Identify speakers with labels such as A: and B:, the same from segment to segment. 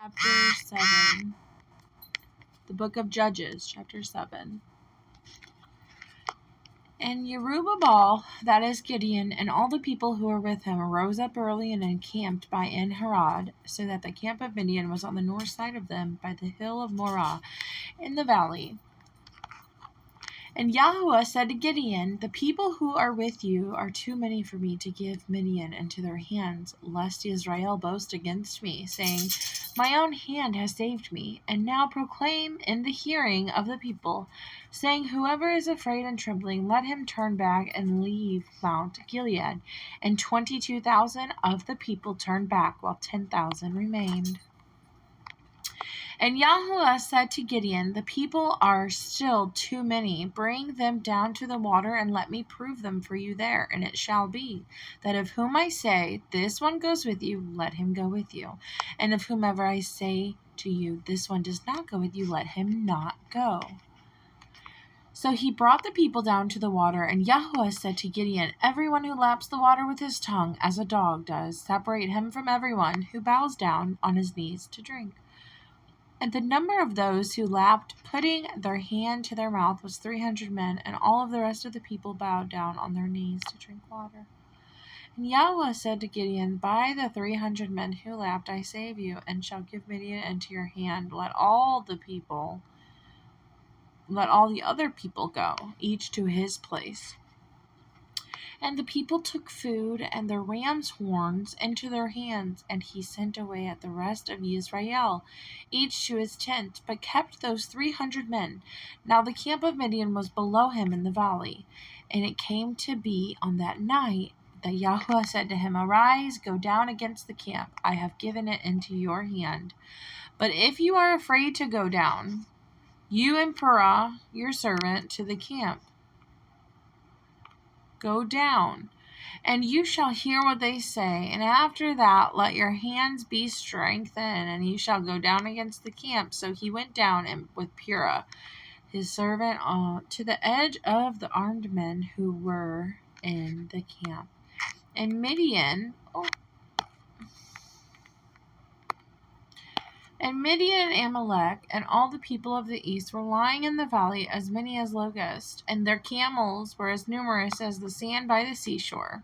A: Chapter 7. The Book of Judges, Chapter 7. And Jerubbaal, that is Gideon, and all the people who were with him arose up early and encamped by En-Harod, so that the camp of Midian was on the north side of them, by the hill of Morah, in the valley. And Yahuwah said to Gideon, the people who are with you are too many for me to give Midian into their hands, lest Israel boast against me, saying, my own hand has saved me. And now proclaim in the hearing of the people, saying, whoever is afraid and trembling, let him turn back and leave Mount Gilead. And 22,000 of the people turned back, while 10,000 remained. And Yahuwah said to Gideon, the people are still too many. Bring them down to the water, and let me prove them for you there. And it shall be, that of whom I say, this one goes with you, let him go with you. And of whomever I say to you, this one does not go with you, let him not go. So he brought the people down to the water, and Yahuwah said to Gideon, everyone who laps the water with his tongue, as a dog does, separate him from everyone who bows down on his knees to drink. And the number of those who lapped, putting their hand to their mouth, was 300 men, and all of the rest of the people bowed down on their knees to drink water. And Yahweh said to Gideon, by the 300 men who lapped I save you, and shall give Midian into your hand. Let all the other people go, each to his place. And the people took food and the ram's horns into their hands, and he sent away at the rest of Israel, each to his tent, but kept those 300 men. Now the camp of Midian was below him in the valley. And it came to be on that night that Yahweh said to him, arise, go down against the camp. I have given it into your hand. But if you are afraid to go down, you and Purah, your servant, to the camp, go down, and you shall hear what they say, and after that let your hands be strengthened, and you shall go down against the camp. So he went down with Purah, his servant, to the edge of the armed men who were in the camp. And Midian and Amalek and all the people of the east were lying in the valley, as many as locusts, and their camels were as numerous as the sand by the seashore.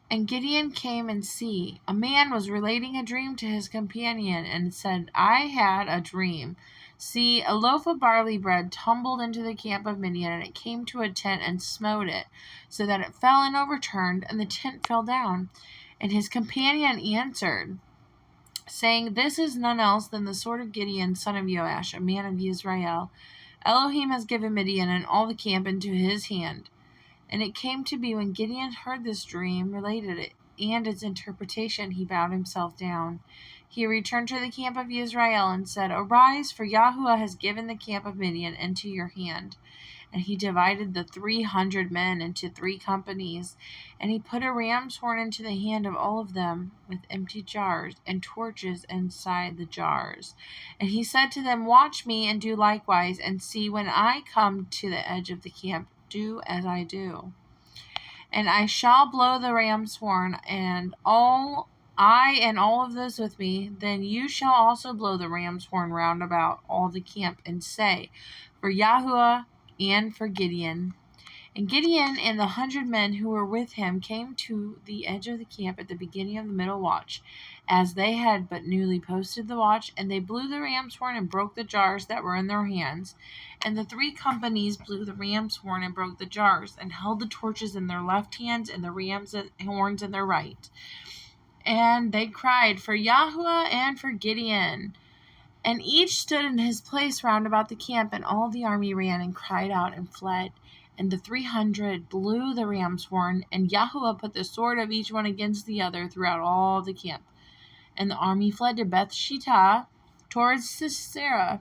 A: And Gideon came and see, a man was relating a dream to his companion, and said, I had a dream. See, a loaf of barley bread tumbled into the camp of Midian, and it came to a tent and smote it, so that it fell and overturned, and the tent fell down. And his companion answered, saying, this is none else than the sword of Gideon, son of Joash, a man of Israel. Elohim has given Midian and all the camp into his hand. And it came to be, when Gideon heard this dream, related it, and its interpretation, he bowed himself down. He returned to the camp of Israel and said, arise, for Yahuwah has given the camp of Midian into your hand. And he divided the 300 men into 3 companies, and he put a ram's horn into the hand of all of them, with empty jars and torches inside the jars. And he said to them, watch me and do likewise, and see, when I come to the edge of the camp, do as I do. And I shall blow the ram's horn, and I and all of those with me, then you shall also blow the ram's horn round about all the camp, and say, for Yahuwah and for Gideon. And Gideon and the 100 men who were with him came to the edge of the camp at the beginning of the middle watch, as they had but newly posted the watch, and they blew the ram's horn and broke the jars that were in their hands. And the 3 companies blew the ram's horn and broke the jars, and held the torches in their left hands and the ram's horns in their right. And they cried, for Yahuwah and for Gideon. And each stood in his place round about the camp, and all the army ran and cried out and fled. And the 300 blew the ram's horn, and Yahuwah put the sword of each one against the other throughout all the camp. And the army fled to Beth Shittah towards Sisera,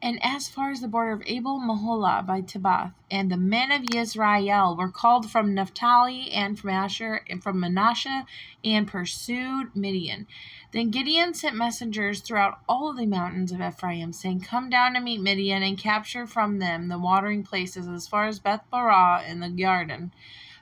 A: and as far as the border of Abel Meholah by Tabbath. And the men of Israel were called from Naphtali and from Asher and from Manasseh, and pursued Midian. Then Gideon sent messengers throughout all of the mountains of Ephraim, saying, come down to meet Midian, and capture from them the watering places as far as Beth Barah in the garden.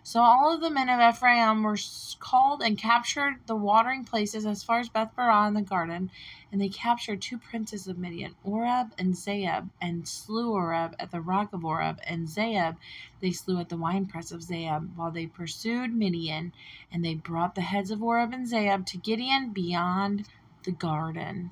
A: So all of the men of Ephraim were called and captured the watering places as far as Beth-barah in the garden, and they captured 2 princes of Midian, Oreb and Zeeb, and slew Oreb at the rock of Oreb, and Zeeb they slew at the winepress of Zeeb, while they pursued Midian, and they brought the heads of Oreb and Zeeb to Gideon beyond the garden.